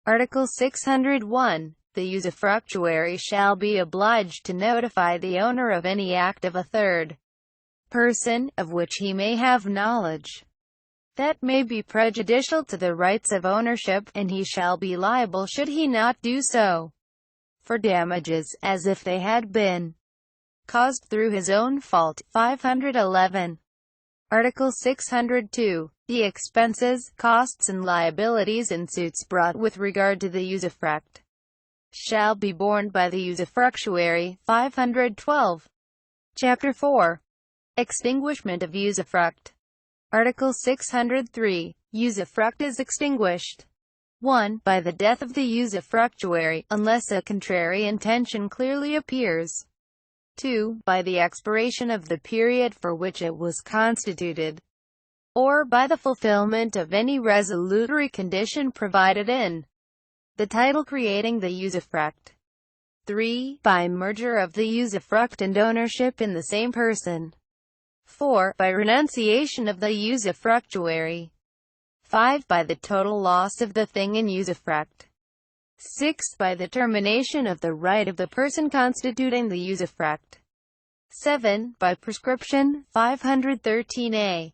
Article 601. The usufructuary shall be obliged to notify the owner of any act of a third person, of which he may have knowledge, that may be prejudicial to the rights of ownership, and he shall be liable should he not do so, for damages, as if they had been caused through his own fault. 511. Article 602. The expenses, costs and liabilities in suits brought with regard to the usufruct shall be borne by the usufructuary. 512. Chapter 4. Extinguishment of usufruct. Article 603. Usufruct is extinguished. 1. By the death of the usufructuary, unless a contrary intention clearly appears. 2. By the expiration of the period for which it was constituted, or by the fulfillment of any resolutory condition provided in the title creating the usufruct. 3. By merger of the usufruct and ownership in the same person. 4. By renunciation of the usufructuary. 5. By the total loss of the thing in usufruct. 6. By the termination of the right of the person constituting the usufruct. 7. By prescription. 513a.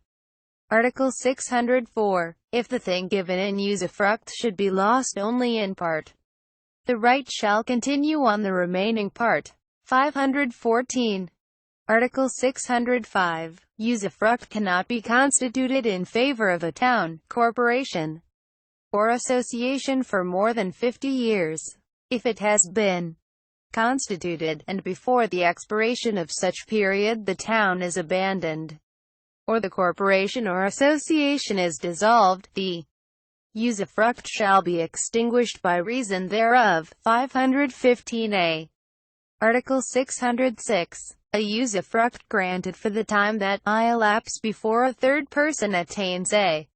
Article 604. If the thing given in usufruct should be lost only in part, the right shall continue on the remaining part. 514. Article 605. Usufruct cannot be constituted in favor of a town, corporation, or association for more than 50 years. If it has been constituted, and before the expiration of such period the town is abandoned, or the corporation or association is dissolved, the usufruct shall be extinguished by reason thereof. 515a. Article 606. A usufruct granted for the time that elapse before a third person attains a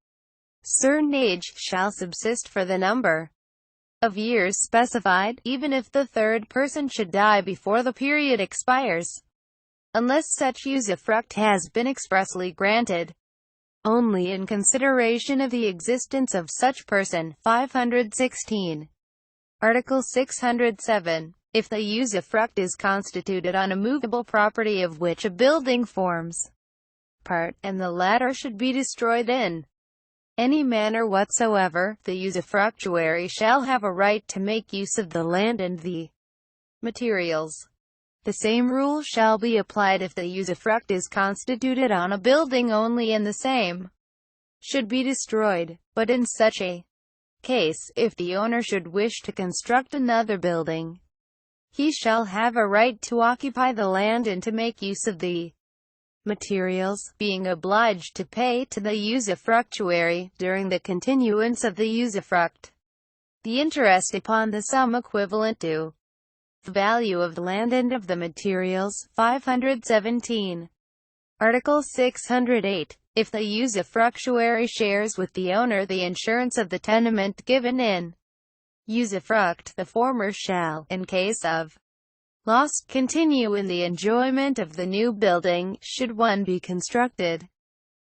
certain age, shall subsist for the number of years specified, even if the third person should die before the period expires, unless such usufruct has been expressly granted only in consideration of the existence of such person. 516. Article 607. If the usufruct is constituted on a movable property of which a building forms part, and the latter should be destroyed in any manner whatsoever, the usufructuary shall have a right to make use of the land and the materials. The same rule shall be applied if the usufruct is constituted on a building only, and the same should be destroyed. But in such a case, if the owner should wish to construct another building, he shall have a right to occupy the land and to make use of the materials, being obliged to pay to the usufructuary, during the continuance of the usufruct, the interest upon the sum equivalent to the value of the land and of the materials. 517. Article 608. If the usufructuary shares with the owner the insurance of the tenement given in usufruct, the former shall, in case of loss, continue in the enjoyment of the new building, should one be constructed,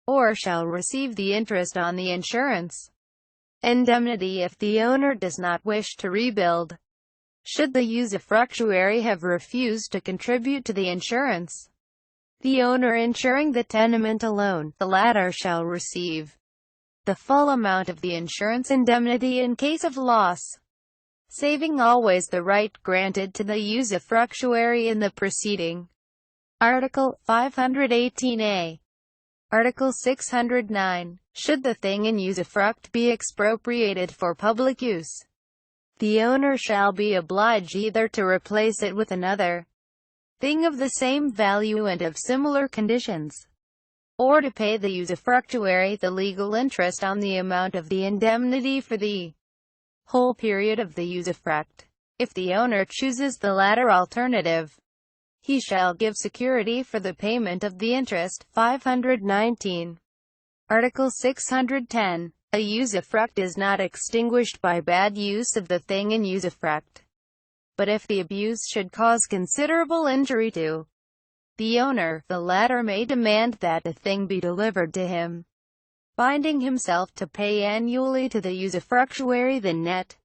or shall receive the interest on the insurance indemnity if the owner does not wish to rebuild. Should the usufructuary have refused to contribute to the insurance, the owner insuring the tenement alone, the latter shall receive the full amount of the insurance indemnity in case of loss, saving always the right granted to the usufructuary in the preceding. Article 518a. Article 609. Should the thing in usufruct be expropriated for public use, the owner shall be obliged either to replace it with another thing of the same value and of similar conditions, or to pay the usufructuary the legal interest on the amount of the indemnity for the whole period of the usufruct. If the owner chooses the latter alternative, he shall give security for the payment of the interest. 519. Article 610. A usufruct is not extinguished by bad use of the thing in usufruct, but if the abuse should cause considerable injury to the owner, the latter may demand that the thing be delivered to him, binding himself to pay annually to the usufructuary the net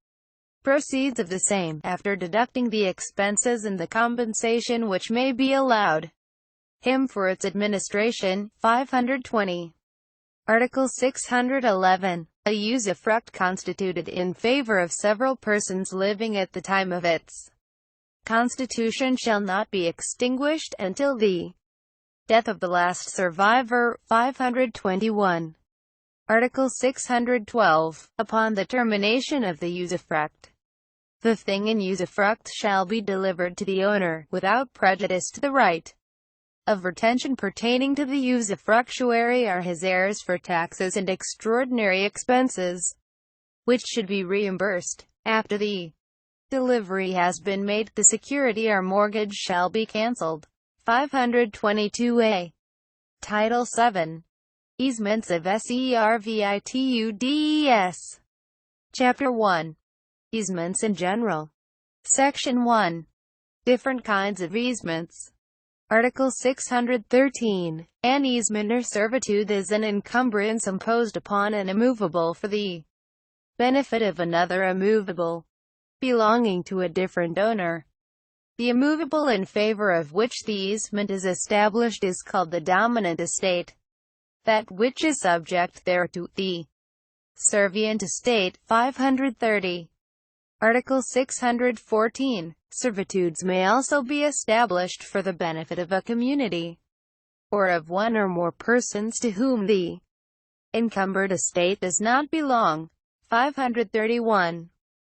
proceeds of the same, after deducting the expenses and the compensation which may be allowed him for its administration. 520. Article 611. A usufruct constituted in favor of several persons living at the time of its constitution shall not be extinguished until the death of the last survivor. 521. Article 612. Upon the termination of the usufruct, the thing in usufruct shall be delivered to the owner, without prejudice to the right of retention pertaining to the usufructuary or his heirs for taxes and extraordinary expenses, which should be reimbursed. After the delivery has been made, the security or mortgage shall be cancelled. 522a. Title 7. Easements of Servitudes. Chapter 1. Easements in general. Section 1. Different kinds of easements. Article 613. An easement or servitude is an encumbrance imposed upon an immovable for the benefit of another immovable, belonging to a different owner. The immovable in favor of which the easement is established is called the dominant estate. That which is subject thereto, the servient estate. 530. Article 614. Servitudes may also be established for the benefit of a community, or of one or more persons to whom the encumbered estate does not belong. 531.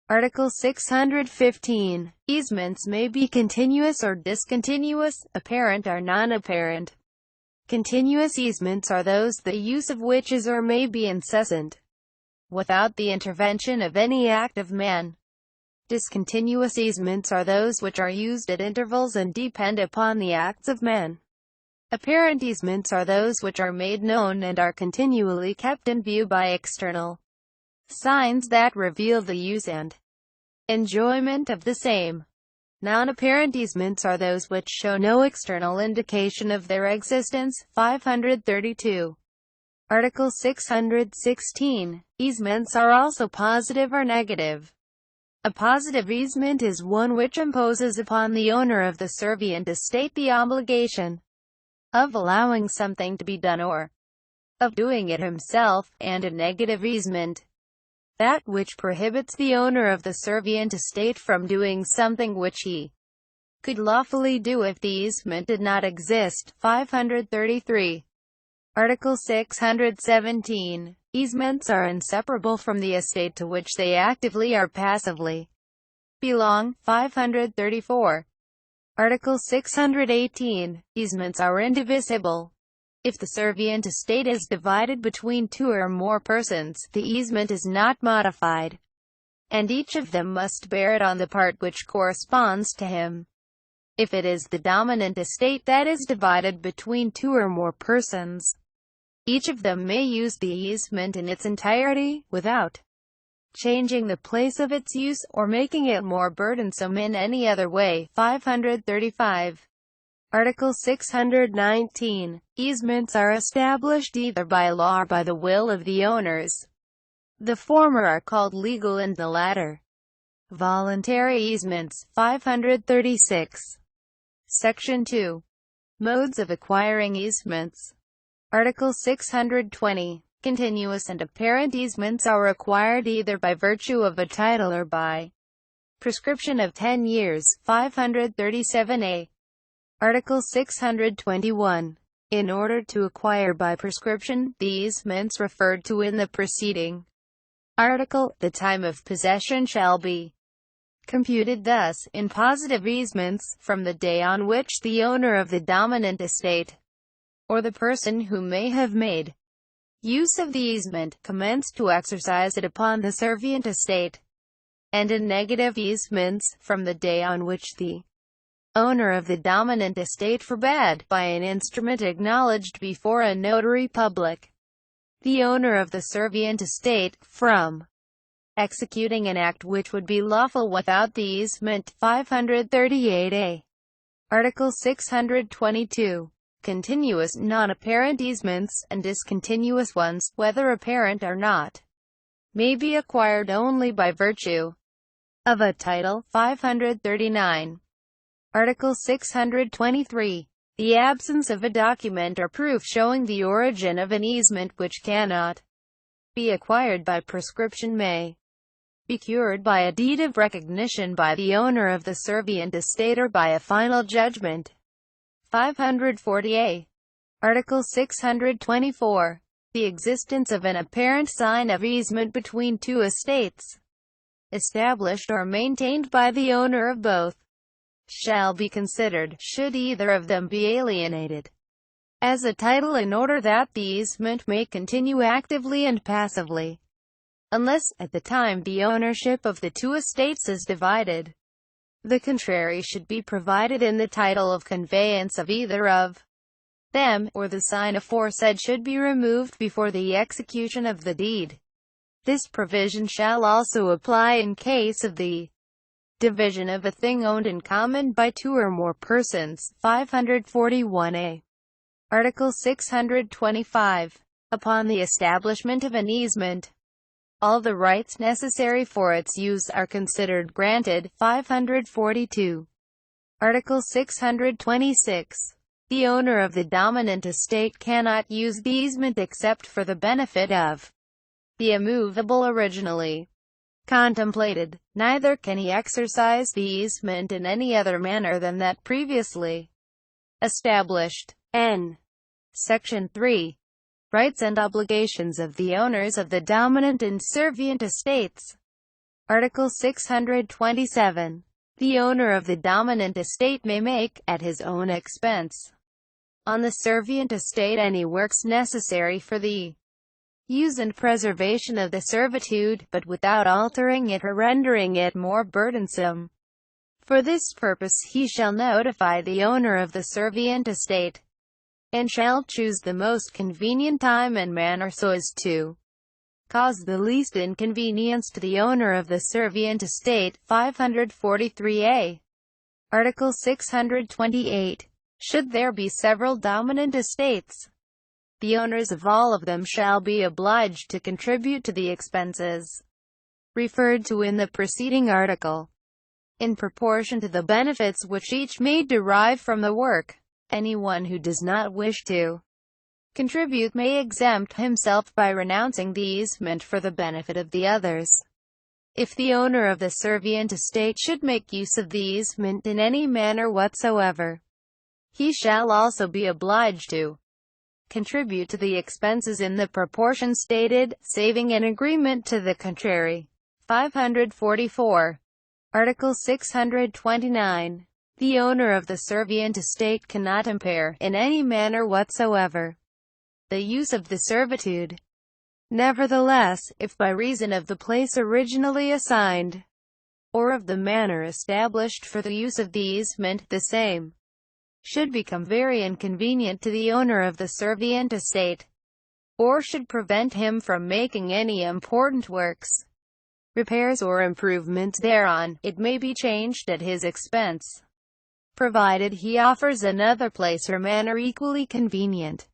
Article 615. Easements may be continuous or discontinuous, apparent or non-apparent. Continuous easements are those the use of which is or may be incessant, without the intervention of any act of man. Discontinuous easements are those which are used at intervals and depend upon the acts of men. Apparent easements are those which are made known and are continually kept in view by external signs that reveal the use and enjoyment of the same. Non-apparent easements are those which show no external indication of their existence. 532. Article 616. Easements are also positive or negative. A positive easement is one which imposes upon the owner of the servient estate the obligation of allowing something to be done or of doing it himself, and a negative easement, that which prohibits the owner of the servient estate from doing something which he could lawfully do if the easement did not exist. 533. Article 617. Easements are inseparable from the estate to which they actively or passively belong. 534. Article 618. Easements are indivisible. If the servient estate is divided between two or more persons, the easement is not modified, and each of them must bear it on the part which corresponds to him. If it is the dominant estate that is divided between two or more persons, each of them may use the easement in its entirety, without changing the place of its use, or making it more burdensome in any other way. 535. Article 619. Easements are established either by law or by the will of the owners. The former are called legal and the latter voluntary easements. 536. Section 2. Modes of acquiring easements. Article 620. Continuous and apparent easements are acquired either by virtue of a title or by prescription of 10 years. 537a. Article 621. In order to acquire by prescription, the easements referred to in the preceding article, the time of possession shall be computed thus: in positive easements, from the day on which the owner of the dominant estate, or the person who may have made use of the easement, commenced to exercise it upon the servient estate; and in negative easements, from the day on which the owner of the dominant estate forbade, by an instrument acknowledged before a notary public, the owner of the servient estate, from executing an act which would be lawful without the easement. 538a. Article 622. Continuous, non-apparent easements, and discontinuous ones, whether apparent or not, may be acquired only by virtue of a title. 539. Article 623. The absence of a document or proof showing the origin of an easement which cannot be acquired by prescription may be cured by a deed of recognition by the owner of the servient estate or by a final judgment. 540a. Article 624. The existence of an apparent sign of easement between two estates, established or maintained by the owner of both, shall be considered, should either of them be alienated, as a title in order that the easement may continue actively and passively, unless, at the time the ownership of the two estates is divided, the contrary should be provided in the title of conveyance of either of them, or the sign aforesaid should be removed before the execution of the deed. This provision shall also apply in case of the division of a thing owned in common by two or more persons. 541a. Article 625. Upon the establishment of an easement, all the rights necessary for its use are considered granted. 542. Article 626. The owner of the dominant estate cannot use the easement except for the benefit of the immovable originally contemplated, neither can he exercise the easement in any other manner than that previously established. N. Section 3. Rights and obligations of the owners of the dominant and servient estates. Article 627. The owner of the dominant estate may make, at his own expense, on the servient estate any works necessary for the use and preservation of the servitude, but without altering it or rendering it more burdensome. For this purpose he shall notify the owner of the servient estate, and shall choose the most convenient time and manner so as to cause the least inconvenience to the owner of the servient estate. 543a. Article 628. Should there be several dominant estates, the owners of all of them shall be obliged to contribute to the expenses referred to in the preceding article, in proportion to the benefits which each may derive from the work. Anyone who does not wish to contribute may exempt himself by renouncing the easement for the benefit of the others. If the owner of the servient estate should make use of the easement in any manner whatsoever, he shall also be obliged to contribute to the expenses in the proportion stated, saving an agreement to the contrary. 544. Article 629. The owner of the servient estate cannot impair, in any manner whatsoever, the use of the servitude. Nevertheless, if by reason of the place originally assigned, or of the manner established for the use of the easement, the same should become very inconvenient to the owner of the servient estate, or should prevent him from making any important works, repairs or improvements thereon, it may be changed at his expense, provided he offers another place or manner equally convenient,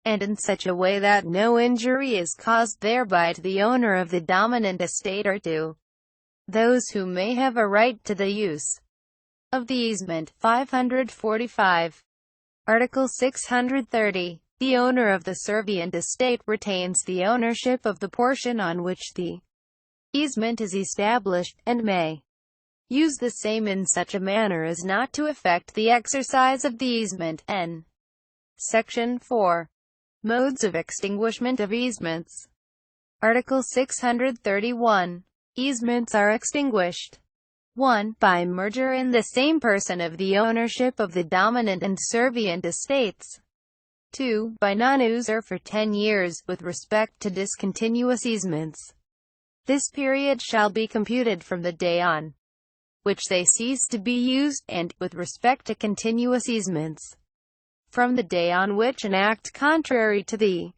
and in such a way that no injury is caused thereby to the owner of the dominant estate or to those who may have a right to the use of the easement. 545. Article 630. The owner of the servient estate retains the ownership of the portion on which the easement is established, and may use the same in such a manner as not to affect the exercise of the easement. N. Section 4. Modes of extinguishment of easements. Article 631. Easements are extinguished: 1. By merger in the same person of the ownership of the dominant and servient estates. 2. By non-user for 10 years, with respect to discontinuous easements. This period shall be computed from the day on which they cease to be used, and, with respect to continuous easements, from the day on which an act contrary to the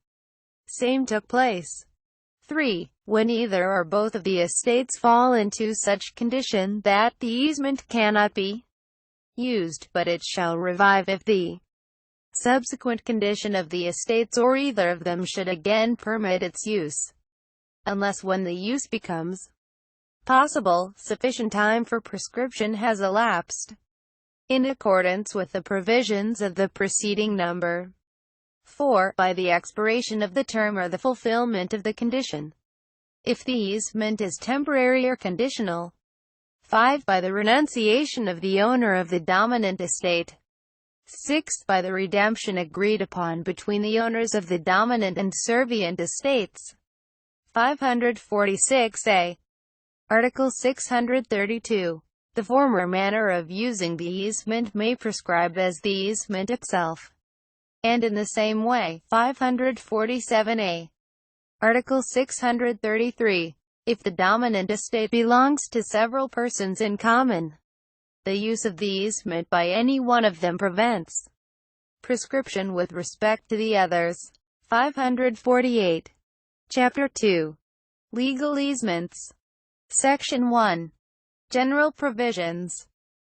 same took place. 3. When either or both of the estates fall into such condition that the easement cannot be used, but it shall revive if the subsequent condition of the estates or either of them should again permit its use, unless when the use becomes possible, sufficient time for prescription has elapsed, in accordance with the provisions of the preceding number. 4. By the expiration of the term or the fulfillment of the condition, if the easement is temporary or conditional. 5. By the renunciation of the owner of the dominant estate. 6. By the redemption agreed upon between the owners of the dominant and servient estates. 546a. Article 632. The former manner of using the easement may prescribe as the easement itself, and in the same way. 547a. Article 633. If the dominant estate belongs to several persons in common, the use of the easement by any one of them prevents prescription with respect to the others. 548. Chapter 2. Legal easements. Section 1. General provisions.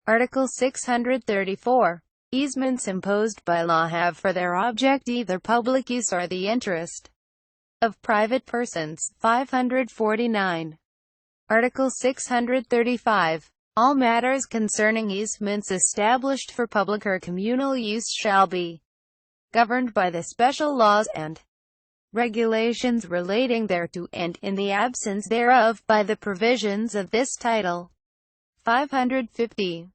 Article 634. Easements imposed by law have for their object either public use or the interest of private persons. 549. Article 635. All matters concerning easements established for public or communal use shall be governed by the special laws and regulations relating thereto, and, in the absence thereof, by the provisions of this title. 550.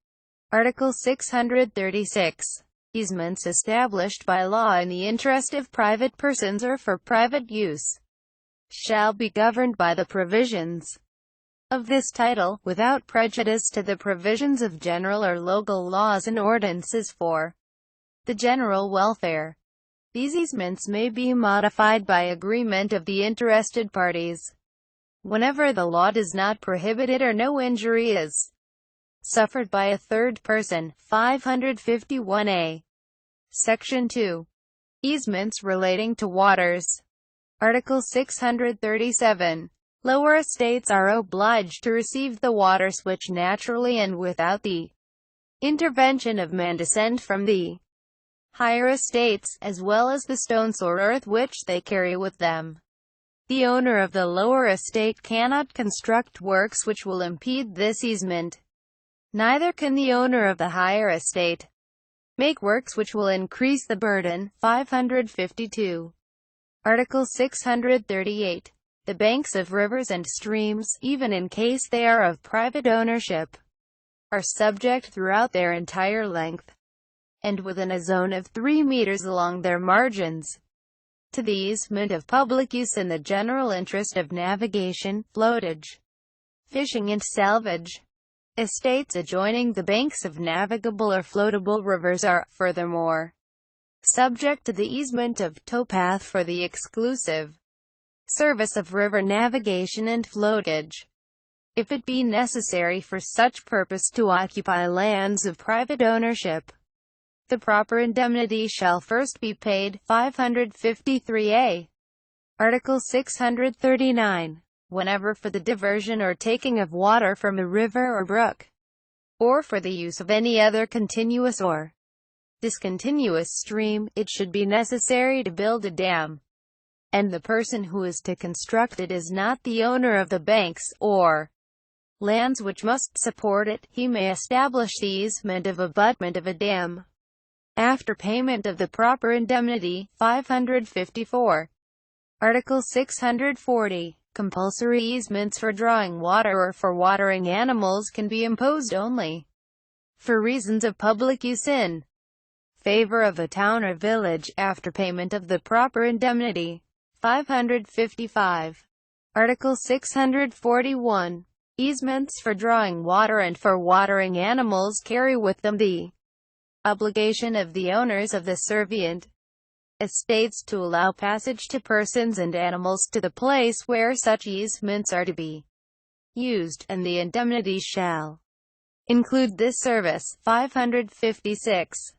Article 636. Easements established by law in the interest of private persons or for private use shall be governed by the provisions of this title, without prejudice to the provisions of general or local laws and ordinances for the general welfare. These easements may be modified by agreement of the interested parties, whenever the law does not prohibit it or no injury is suffered by a third person. 551a. Section 2. Easements relating to waters. Article 637. Lower estates are obliged to receive the waters which naturally and without the intervention of man descend from the higher estates, as well as the stones or earth which they carry with them. The owner of the lower estate cannot construct works which will impede this easement. Neither can the owner of the higher estate make works which will increase the burden. 552. Article 638. The banks of rivers and streams, even in case they are of private ownership, are subject throughout their entire length, and within a zone of 3 meters along their margins, to the easement of public use in the general interest of navigation, floatage, fishing and salvage. Estates adjoining the banks of navigable or floatable rivers are, furthermore, subject to the easement of towpath for the exclusive service of river navigation and floatage. If it be necessary for such purpose to occupy lands of private ownership, the proper indemnity shall first be paid. 553a. Article 639. Whenever for the diversion or taking of water from a river or brook, or for the use of any other continuous or discontinuous stream, it should be necessary to build a dam, and the person who is to construct it is not the owner of the banks, or lands which must support it, he may establish the easement of abutment of a dam, after payment of the proper indemnity. 554. Article 640. Compulsory easements for drawing water or for watering animals can be imposed only for reasons of public use in favor of a town or village, after payment of the proper indemnity. 555. Article 641. Easements for drawing water and for watering animals carry with them the obligation of the owners of the servient estates to allow passage to persons and animals to the place where such easements are to be used, and the indemnity shall include this service. 556.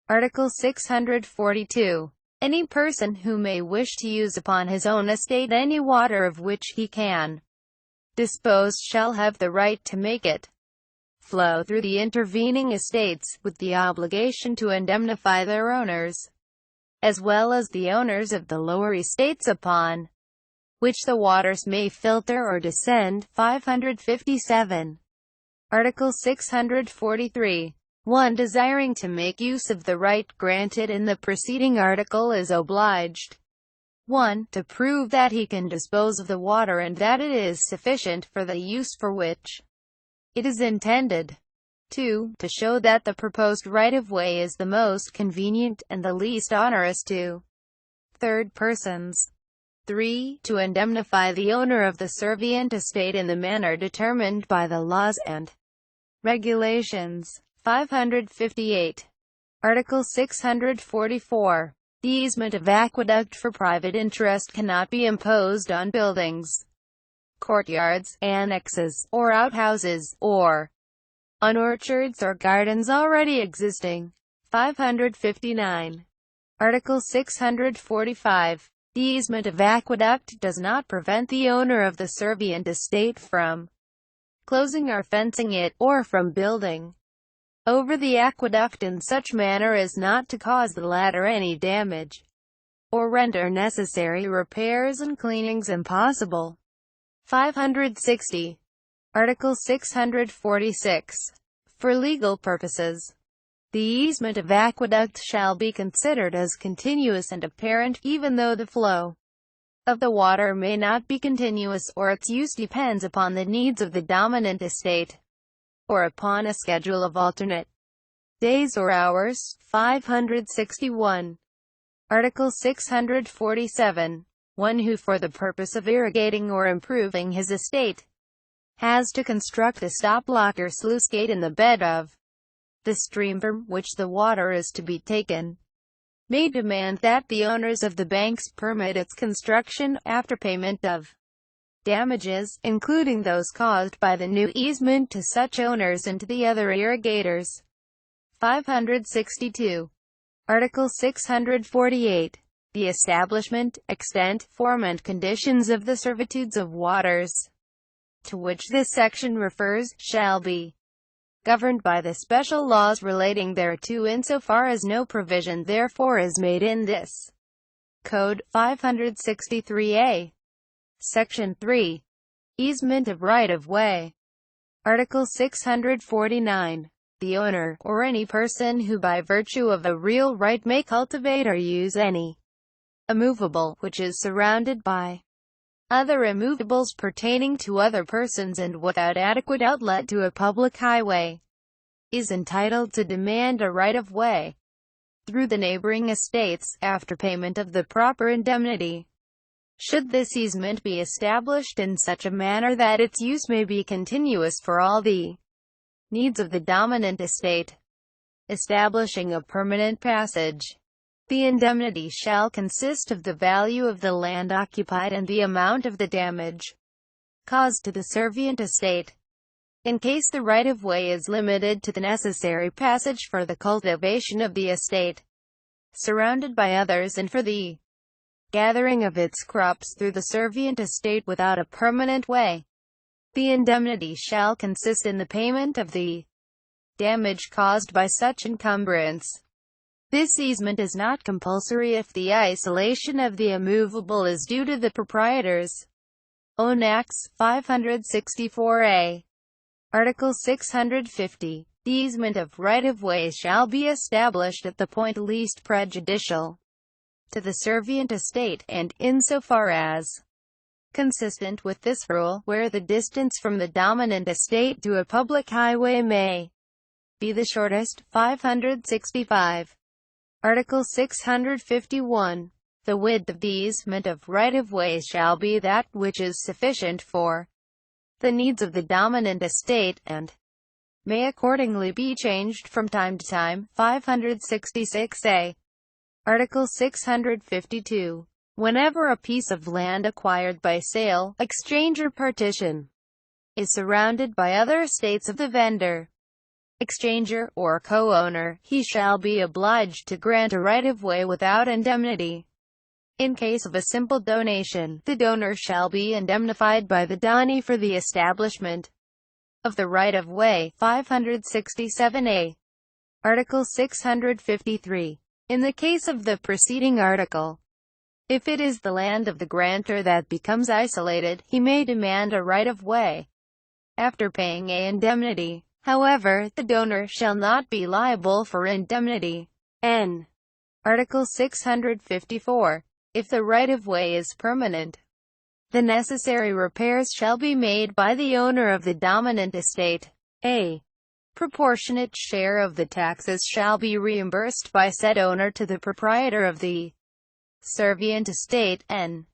Article 642. Any person who may wish to use upon his own estate any water of which he can dispose shall have the right to make it flow through the intervening estates, with the obligation to indemnify their owners, as well as the owners of the lower estates upon which the waters may filter or descend. 557. Article 643. One desiring to make use of the right granted in the preceding article is obliged 1. To prove that he can dispose of the water and that it is sufficient for the use for which it is intended. 2. To show that the proposed right-of-way is the most convenient and the least onerous to third persons. 3. To indemnify the owner of the servient estate in the manner determined by the laws and regulations. 558. Article 644. The easement of aqueduct for private interest cannot be imposed on buildings, courtyards, annexes, or outhouses, or on orchards or gardens already existing. 559. Article 645. The easement of aqueduct does not prevent the owner of the servient estate from closing or fencing it, or from building over the aqueduct in such manner as not to cause the latter any damage, or render necessary repairs and cleanings impossible. 560. Article 646. For legal purposes, the easement of aqueduct shall be considered as continuous and apparent, even though the flow of the water may not be continuous, or its use depends upon the needs of the dominant estate, or upon a schedule of alternate days or hours. 561. Article 647. One who for the purpose of irrigating or improving his estate has to construct a stop block or sluice gate in the bed of the stream from which the water is to be taken, may demand that the owners of the banks permit its construction, after payment of damages, including those caused by the new easement, to such owners and to the other irrigators. 562. Article 648. The establishment, extent, form and conditions of the servitudes of waters, to which this section refers, shall be governed by the special laws relating thereto insofar as no provision therefore is made in this Code. 563a. Section 3. Easement of right-of-way. Article 649. The owner, or any person who by virtue of a real right may cultivate or use any immovable, which is surrounded by other immovables pertaining to other persons and without adequate outlet to a public highway, is entitled to demand a right-of-way through the neighboring estates, after payment of the proper indemnity. Should this easement be established in such a manner that its use may be continuous for all the needs of the dominant estate, establishing a permanent passage, the indemnity shall consist of the value of the land occupied and the amount of the damage caused to the servient estate. In case the right-of-way is limited to the necessary passage for the cultivation of the estate, surrounded by others, and for the gathering of its crops through the servient estate without a permanent way, the indemnity shall consist in the payment of the damage caused by such encumbrance. This easement is not compulsory if the isolation of the immovable is due to the proprietor's own acts. 564a. Article 650. The easement of right-of-way shall be established at the point least prejudicial to the servient estate, and, insofar as consistent with this rule, where the distance from the dominant estate to a public highway may be the shortest. 565. Article 651. The width of the easement of right-of-way shall be that which is sufficient for the needs of the dominant estate, and may accordingly be changed from time to time. 566a. Article 652. Whenever a piece of land acquired by sale, exchange or partition is surrounded by other estates of the vendor, exchanger, or co-owner, he shall be obliged to grant a right-of-way without indemnity. In case of a simple donation, the donor shall be indemnified by the donee for the establishment of the right-of-way. 567a. Article 653. In the case of the preceding article, If it is the land of the grantor that becomes isolated, he may demand a right-of-way after paying a indemnity. However, the donor shall not be liable for indemnity. N. Article 654. If the right-of-way is permanent, the necessary repairs shall be made by the owner of the dominant estate. A proportionate share of the taxes shall be reimbursed by said owner to the proprietor of the servient estate. N.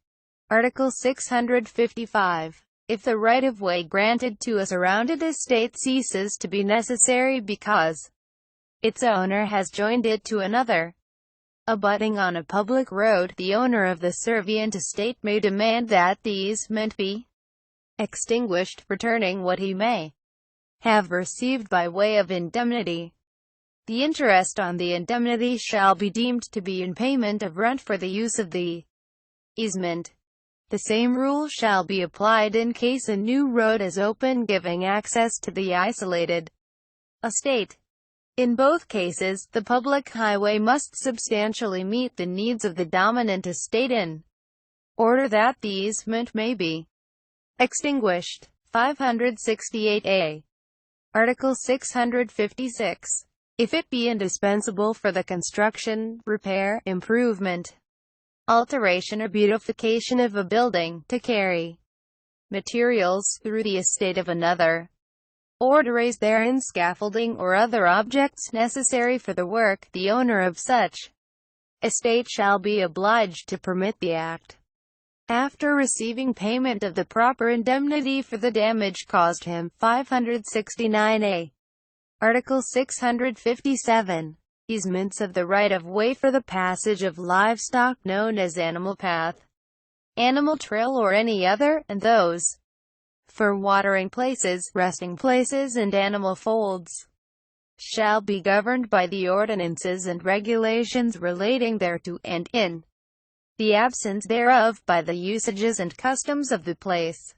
Article 655. If the right-of-way granted to a surrounded estate ceases to be necessary because its owner has joined it to another abutting on a public road, the owner of the servient estate may demand that the easement be extinguished, returning what he may have received by way of indemnity. The interest on the indemnity shall be deemed to be in payment of rent for the use of the easement. The same rule shall be applied in case a new road is open giving access to the isolated estate. In both cases, the public highway must substantially meet the needs of the dominant estate in order that the easement may be extinguished. 568a. Article 656. If it be indispensable for the construction, repair, improvement, alteration or beautification of a building, to carry materials through the estate of another, or to raise therein scaffolding or other objects necessary for the work, the owner of such estate shall be obliged to permit the act, after receiving payment of the proper indemnity for the damage caused him. 569a. Article 657. Easements of the right-of-way for the passage of livestock known as animal path, animal trail or any other, and those for watering places, resting places and animal folds, shall be governed by the ordinances and regulations relating thereto, and, in the absence thereof, by the usages and customs of the place,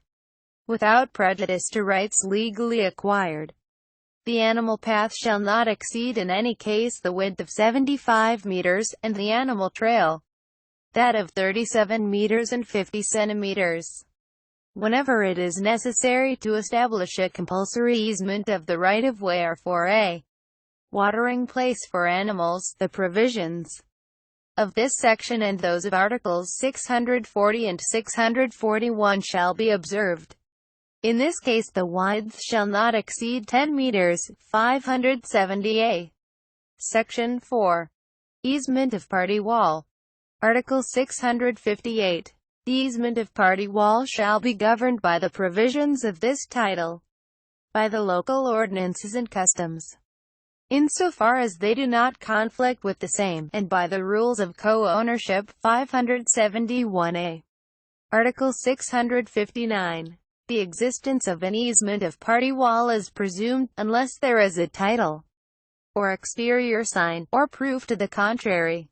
without prejudice to rights legally acquired. The animal path shall not exceed in any case the width of 75 meters, and the animal trail that of 37 meters and 50 centimeters. Whenever it is necessary to establish a compulsory easement of the right-of-way or for a watering place for animals, the provisions of this section and those of Articles 640 and 641 shall be observed. In this case the width shall not exceed 10 meters. 570a. Section 4. Easement of party wall. Article 658. The easement of party wall shall be governed by the provisions of this title, by the local ordinances and customs, insofar as they do not conflict with the same, and by the rules of co-ownership. 571a. Article 659. The existence of an easement of party wall is presumed, unless there is a title, or exterior sign, or proof to the contrary.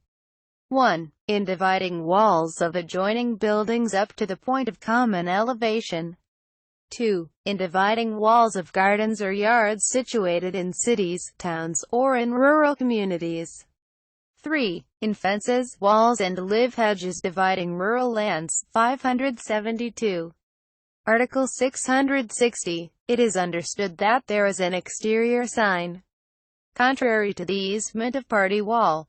1. In dividing walls of adjoining buildings up to the point of common elevation. 2. In dividing walls of gardens or yards situated in cities, towns, or in rural communities. 3. In fences, walls and live hedges dividing rural lands. 572. Article 660. It is understood that there is an exterior sign contrary to the easement of party wall.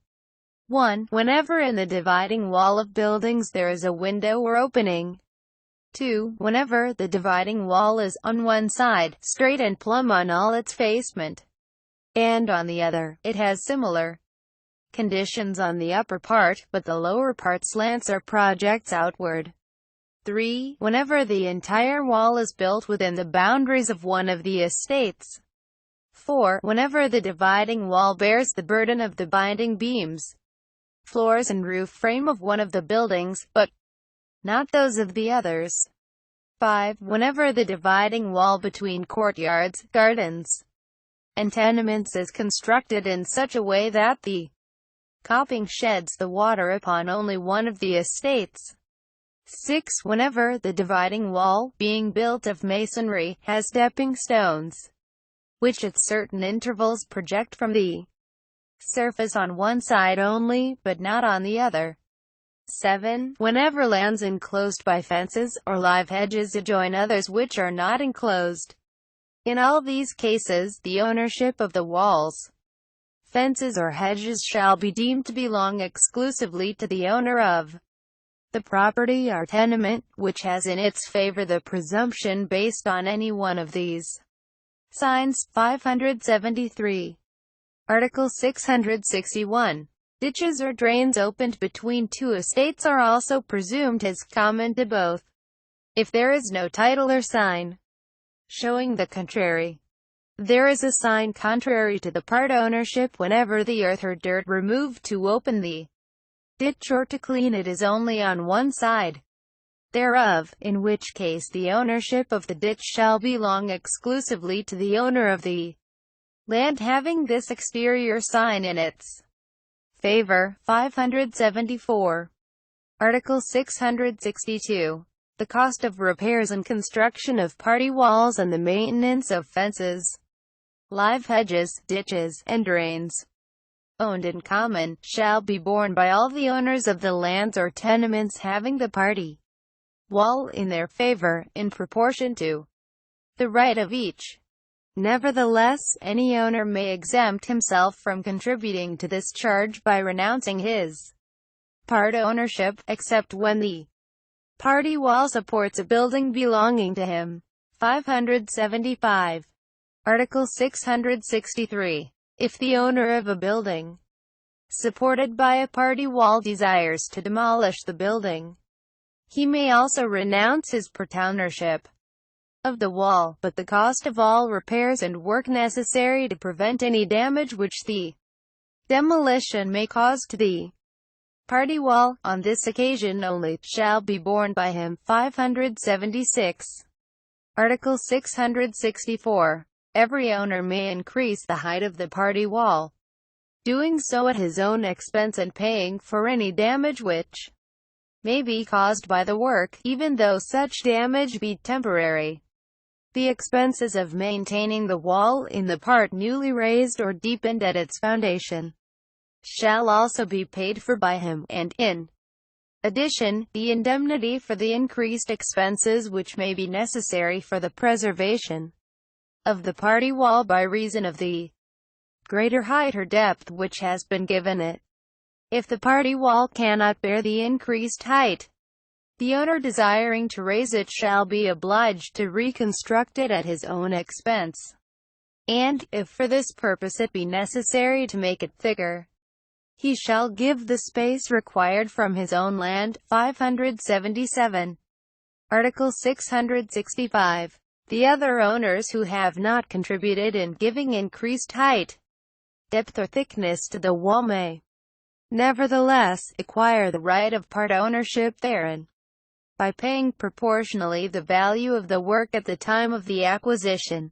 1. Whenever in the dividing wall of buildings there is a window or opening. 2. Whenever the dividing wall is, on one side, straight and plumb on all its facement, and on the other, it has similar conditions on the upper part, but the lower part slants or projects outward. 3. Whenever the entire wall is built within the boundaries of one of the estates. 4. Whenever the dividing wall bears the burden of the binding beams, floors and roof frame of one of the buildings, but not those of the others. 5. Whenever the dividing wall between courtyards, gardens, and tenements is constructed in such a way that the coping sheds the water upon only one of the estates. 6. Whenever the dividing wall, being built of masonry, has stepping stones, which at certain intervals project from the surface on one side only, but not on the other. 7. Whenever lands enclosed by fences, or live hedges adjoin others which are not enclosed. In all these cases, the ownership of the walls, fences or hedges shall be deemed to belong exclusively to the owner of the property or tenement, which has in its favor the presumption based on any one of these signs. 573. Article 661. Ditches or drains opened between two estates are also presumed as common to both, if there is no title or sign showing the contrary. There is a sign contrary to the part ownership whenever the earth or dirt removed to open the ditch or to clean it is only on one side thereof, in which case the ownership of the ditch shall belong exclusively to the owner of the land having this exterior sign in its favor. 574. Article 662. The cost of repairs and construction of party walls and the maintenance of fences, live hedges, ditches, and drains, owned in common, shall be borne by all the owners of the lands or tenements having the party wall in their favor, in proportion to the right of each. Nevertheless, any owner may exempt himself from contributing to this charge by renouncing his part ownership, except when the party wall supports a building belonging to him. 575. Article 663. If the owner of a building supported by a party wall desires to demolish the building, he may also renounce his part ownership of the wall, but the cost of all repairs and work necessary to prevent any damage which the demolition may cause to the party wall, on this occasion only, shall be borne by him. 576. Article 664. Every owner may increase the height of the party wall, doing so at his own expense and paying for any damage which may be caused by the work, even though such damage be temporary. The expenses of maintaining the wall in the part newly raised or deepened at its foundation shall also be paid for by him, and, in addition, the indemnity for the increased expenses which may be necessary for the preservation of the party wall by reason of the greater height or depth which has been given it. If the party wall cannot bear the increased height, the owner desiring to raise it shall be obliged to reconstruct it at his own expense, and, if for this purpose it be necessary to make it thicker, he shall give the space required from his own land. 577. Article 665. The other owners who have not contributed in giving increased height, depth or thickness to the wall may, nevertheless, acquire the right of part ownership therein, by paying proportionally the value of the work at the time of the acquisition,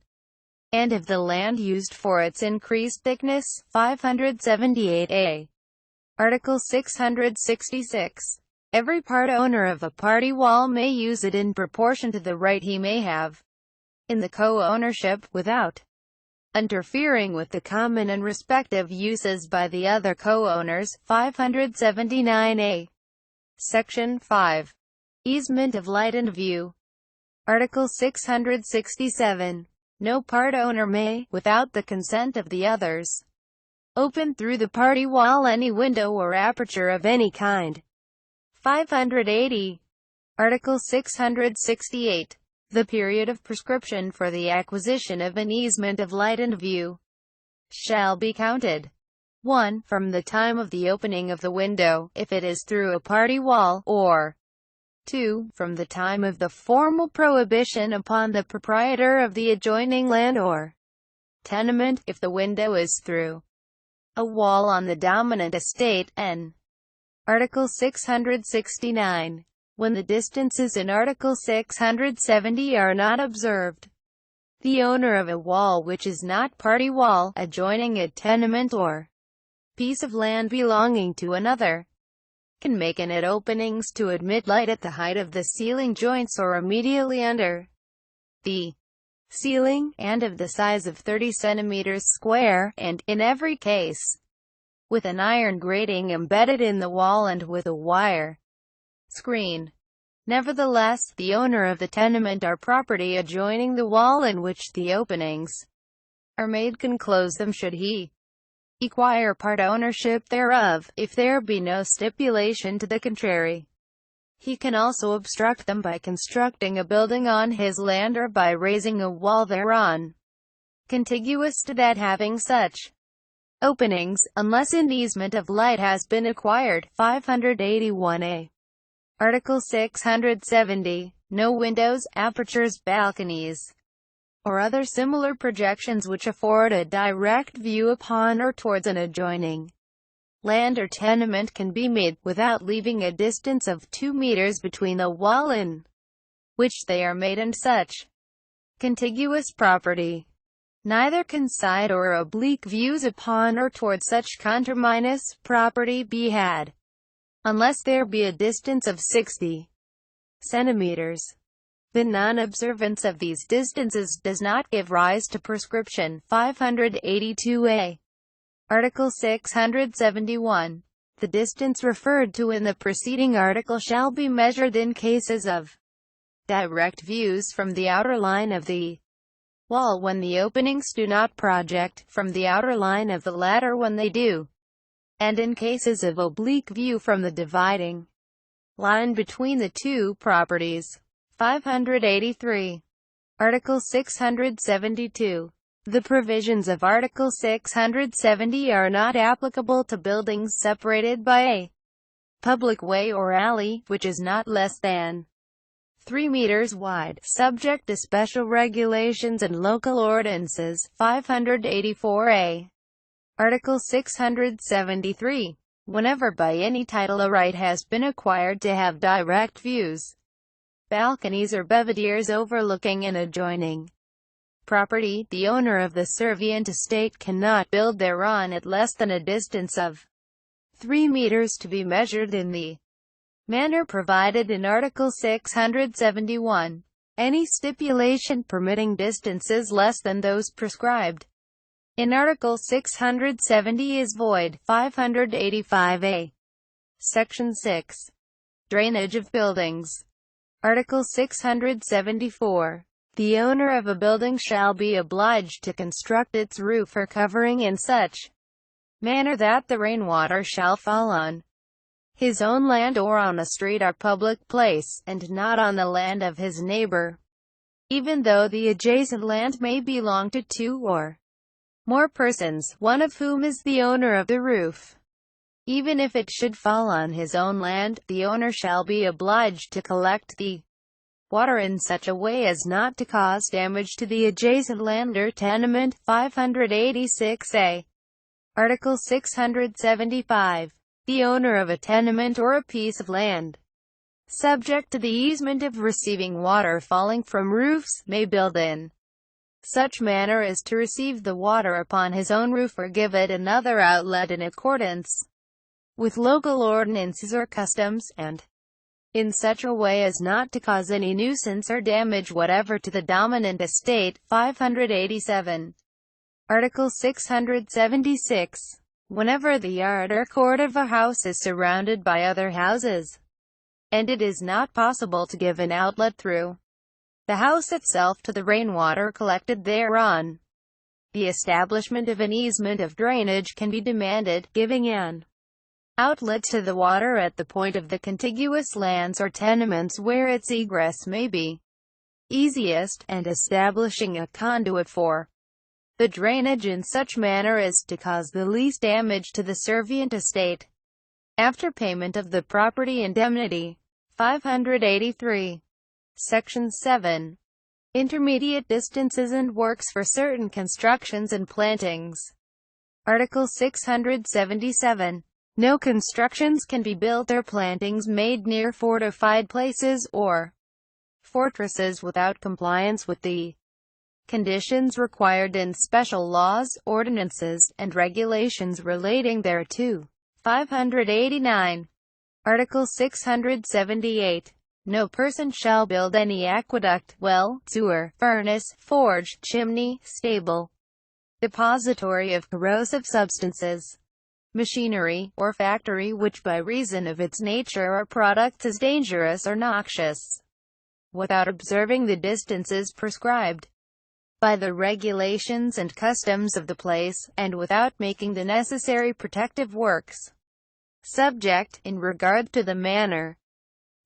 and of the land used for its increased thickness. 578a. Article 666. Every part owner of a party wall may use it in proportion to the right he may have in the co-ownership, without interfering with the common and respective uses by the other co-owners. 579a. Section 5. Easement of light and view. Article 667. No part owner may, without the consent of the others, open through the party wall any window or aperture of any kind. 580. Article 668. The period of prescription for the acquisition of an easement of light and view shall be counted 1. From the time of the opening of the window, if it is through a party wall, or 2. From the time of the formal prohibition upon the proprietor of the adjoining land or tenement, if the window is through a wall on the dominant estate. N. Article 669. When the distances in Article 670 are not observed, the owner of a wall which is not party wall, adjoining a tenement or piece of land belonging to another, can make in it openings to admit light at the height of the ceiling joints or immediately under the ceiling, and of the size of 30 centimeters square, and, in every case, with an iron grating embedded in the wall and with a wire screen. Nevertheless, the owner of the tenement or property adjoining the wall in which the openings are made can close them should he acquire part ownership thereof, if there be no stipulation to the contrary. He can also obstruct them by constructing a building on his land or by raising a wall thereon, contiguous to that having such openings, unless an easement of light has been acquired. 581a. Article 670. No windows, apertures, balconies, or other similar projections which afford a direct view upon or towards an adjoining land or tenement can be made, without leaving a distance of 2 meters between the wall in which they are made and such contiguous property. Neither can side or oblique views upon or towards such conterminous property be had, unless there be a distance of 60 centimeters. The non-observance of these distances does not give rise to prescription. 582a. Article 671. The distance referred to in the preceding article shall be measured in cases of direct views from the outer line of the wall when the openings do not project from the outer line of the latter when they do, and in cases of oblique view from the dividing line between the two properties. 583. Article 672. The provisions of Article 670 are not applicable to buildings separated by a public way or alley, which is not less than 3 meters wide, subject to special regulations and local ordinances. 584a. Article 673. Whenever by any title a right has been acquired to have direct views, balconies or belvederes overlooking an adjoining property, the owner of the servient estate cannot build thereon at less than a distance of 3 meters to be measured in the manner provided in Article 671. Any stipulation permitting distances less than those prescribed in Article 670 is void. 585a. Section 6. Drainage of buildings. Article 674. The owner of a building shall be obliged to construct its roof or covering in such manner that the rainwater shall fall on his own land or on a street or public place, and not on the land of his neighbor, even though the adjacent land may belong to 2 or more persons, one of whom is the owner of the roof. Even if it should fall on his own land, the owner shall be obliged to collect the water in such a way as not to cause damage to the adjacent land or tenement. 586a. Article 675. The owner of a tenement or a piece of land, subject to the easement of receiving water falling from roofs, may build in such manner as to receive the water upon his own roof or give it another outlet in accordance with local ordinances or customs, and in such a way as not to cause any nuisance or damage whatever to the dominant estate. 587. Article 676. Whenever the yard or court of a house is surrounded by other houses, and it is not possible to give an outlet through the house itself to the rainwater collected thereon, the establishment of an easement of drainage can be demanded, giving an outlet to the water at the point of the contiguous lands or tenements where its egress may be easiest, and establishing a conduit for the drainage in such manner as to cause the least damage to the servient estate, after payment of the property indemnity. 583. Section 7. Intermediate distances and works for certain constructions and plantings. Article 677. No constructions can be built or plantings made near fortified places or fortresses without compliance with the conditions required in special laws, ordinances, and regulations relating thereto. 589. Article 678. No person shall build any aqueduct, well, sewer, furnace, forge, chimney, stable, depository of corrosive substances, machinery, or factory which by reason of its nature or products is dangerous or noxious, without observing the distances prescribed by the regulations and customs of the place, and without making the necessary protective works, subject, in regard to the manner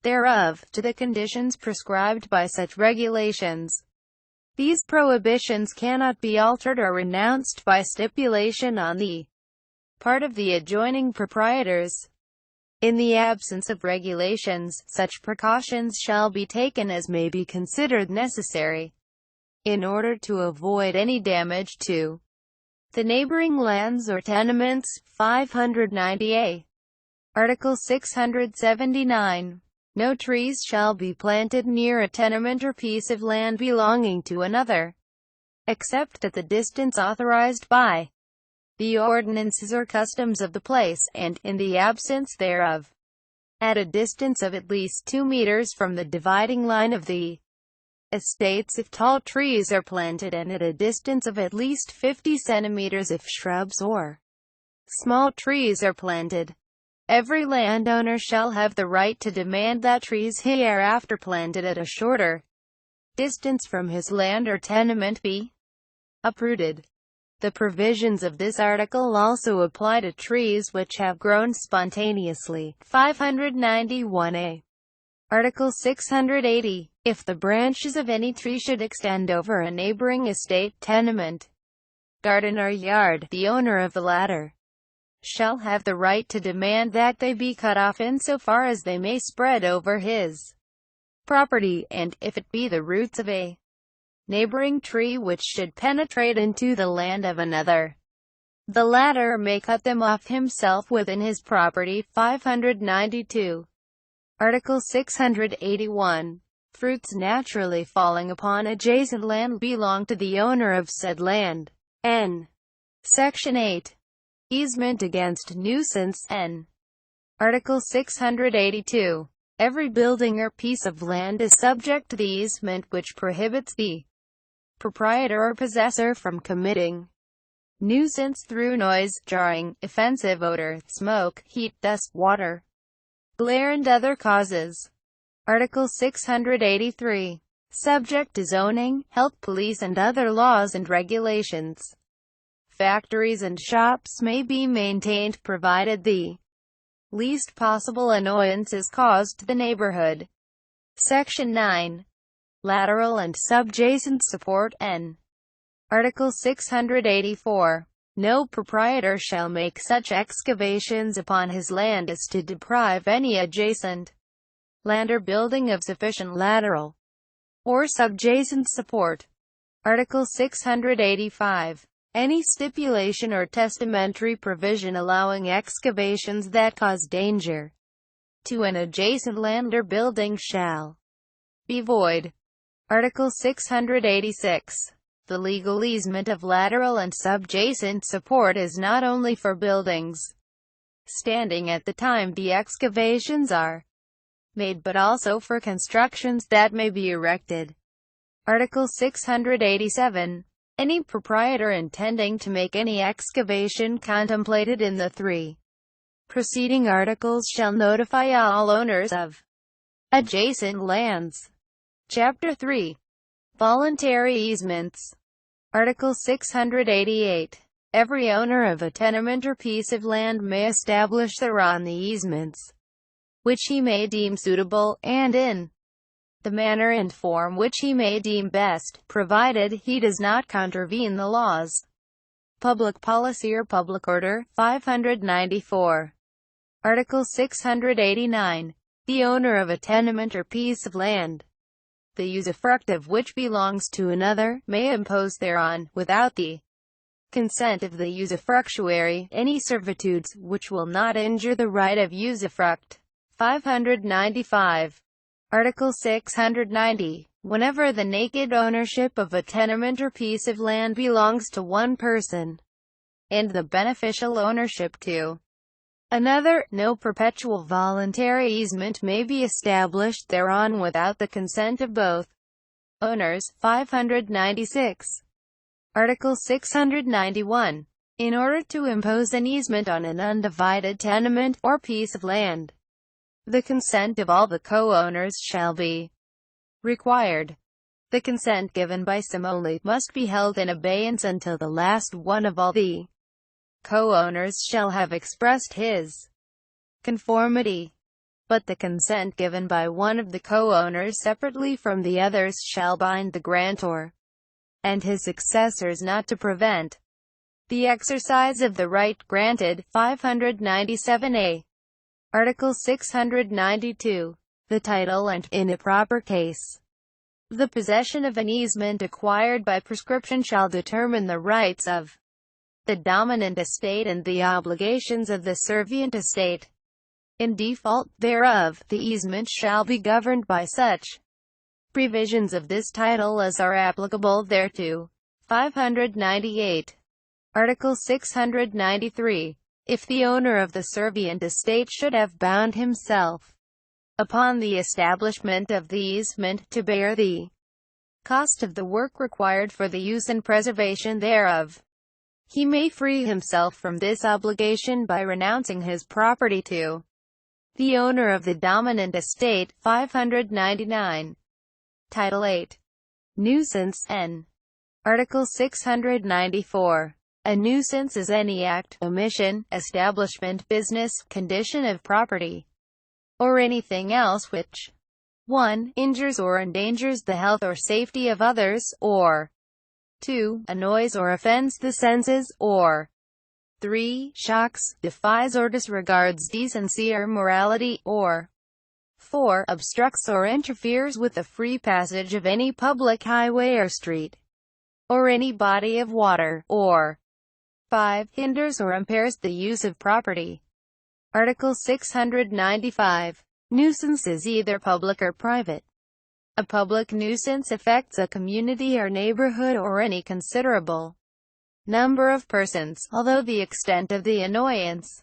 thereof, to the conditions prescribed by such regulations. These prohibitions cannot be altered or renounced by stipulation on the part of the adjoining proprietors. In the absence of regulations, such precautions shall be taken as may be considered necessary, in order to avoid any damage to the neighboring lands or tenements. 590a. Article 679. No trees shall be planted near a tenement or piece of land belonging to another, except at the distance authorized by the ordinances or customs of the place, and, in the absence thereof, at a distance of at least 2 meters from the dividing line of the estates if tall trees are planted, and at a distance of at least 50 centimeters if shrubs or small trees are planted. Every landowner shall have the right to demand that trees hereafter planted at a shorter distance from his land or tenement be uprooted. The provisions of this article also apply to trees which have grown spontaneously. 591a. Article 680. If the branches of any tree should extend over a neighboring estate, tenement, garden or yard, the owner of the latter shall have the right to demand that they be cut off in so far as they may spread over his property, and, if it be the roots of a neighboring tree which should penetrate into the land of another, the latter may cut them off himself within his property. 592. Article 681. Fruits naturally falling upon adjacent land belong to the owner of said land. N. Section 8. Easement against nuisance. N. Article 682. Every building or piece of land is subject to the easement which prohibits the proprietor or possessor from committing nuisance through noise, jarring, offensive odor, smoke, heat, dust, water, glare and other causes. Article 683. Subject to zoning, health, police and other laws and regulations. Factories and shops may be maintained provided the least possible annoyance is caused to the neighborhood. Section 9. Lateral and subjacent support. N. Article 684. No proprietor shall make such excavations upon his land as to deprive any adjacent land or building of sufficient lateral or subjacent support. Article 685. Any stipulation or testamentary provision allowing excavations that cause danger to an adjacent land or building shall be void. Article 686. The legal easement of lateral and subjacent support is not only for buildings standing at the time the excavations are made but also for constructions that may be erected. Article 687. Any proprietor intending to make any excavation contemplated in the 3 preceding articles shall notify all owners of adjacent lands. Chapter 3. Voluntary easements. Article 688. Every owner of a tenement or piece of land may establish thereon the easements which he may deem suitable, and in the manner and form which he may deem best, provided he does not contravene the laws, public policy or public order. 594. Article 689. The owner of a tenement or piece of land, the usufruct of which belongs to another, may impose thereon, without the consent of the usufructuary, any servitudes which will not injure the right of usufruct. 595. Article 690. Whenever the naked ownership of a tenement or piece of land belongs to one person, and the beneficial ownership to another, no perpetual voluntary easement may be established thereon without the consent of both owners. 596. Article 691. In order to impose an easement on an undivided tenement, or piece of land, the consent of all the co-owners shall be required. The consent given by some only must be held in abeyance until the last one of all the co-owners shall have expressed his conformity. But the consent given by one of the co-owners separately from the others shall bind the grantor and his successors not to prevent the exercise of the right granted. 597a. Article 692. The title and, in a proper case, the possession of an easement acquired by prescription shall determine the rights of the dominant estate and the obligations of the servient estate. In default thereof, the easement shall be governed by such provisions of this title as are applicable thereto. 598. Article 693. If the owner of the servient estate should have bound himself, upon the establishment of the easement, to bear the cost of the work required for the use and preservation thereof, he may free himself from this obligation by renouncing his property to the owner of the dominant estate. 599. Title 8. Nuisance. N. Article 694. A nuisance is any act, omission, establishment, business, condition of property, or anything else which 1. Injures or endangers the health or safety of others, or 2. Annoys or offends the senses, or 3. Shocks, defies or disregards decency or morality, or 4. Obstructs or interferes with the free passage of any public highway or street, or any body of water, or 5. Hinders or impairs the use of property. Article 695. Nuisance is either public or private. A public nuisance affects a community or neighborhood or any considerable number of persons, although the extent of the annoyance,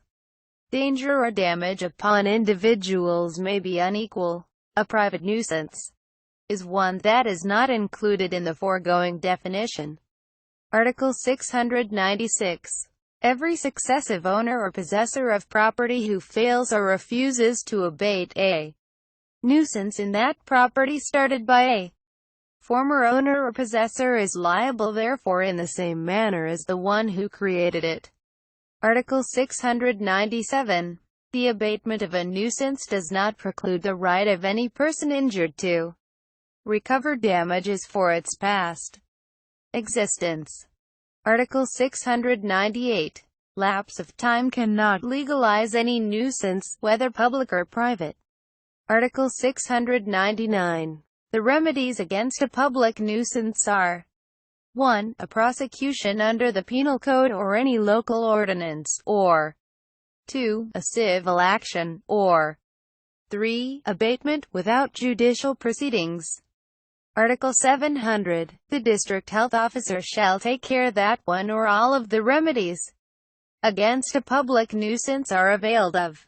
danger or damage upon individuals may be unequal. A private nuisance is one that is not included in the foregoing definition. Article 696. Every successive owner or possessor of property who fails or refuses to abate a nuisance in that property started by a former owner or possessor is liable therefore in the same manner as the one who created it. Article 697. The abatement of a nuisance does not preclude the right of any person injured to recover damages for its past existence. Article 698. Lapse of time cannot legalize any nuisance, whether public or private. Article 699. The remedies against a public nuisance are 1. A prosecution under the Penal Code or any local ordinance, or 2. A civil action, or 3. Abatement, without judicial proceedings. Article 700. The district health officer shall take care that one or all of the remedies against a public nuisance are availed of.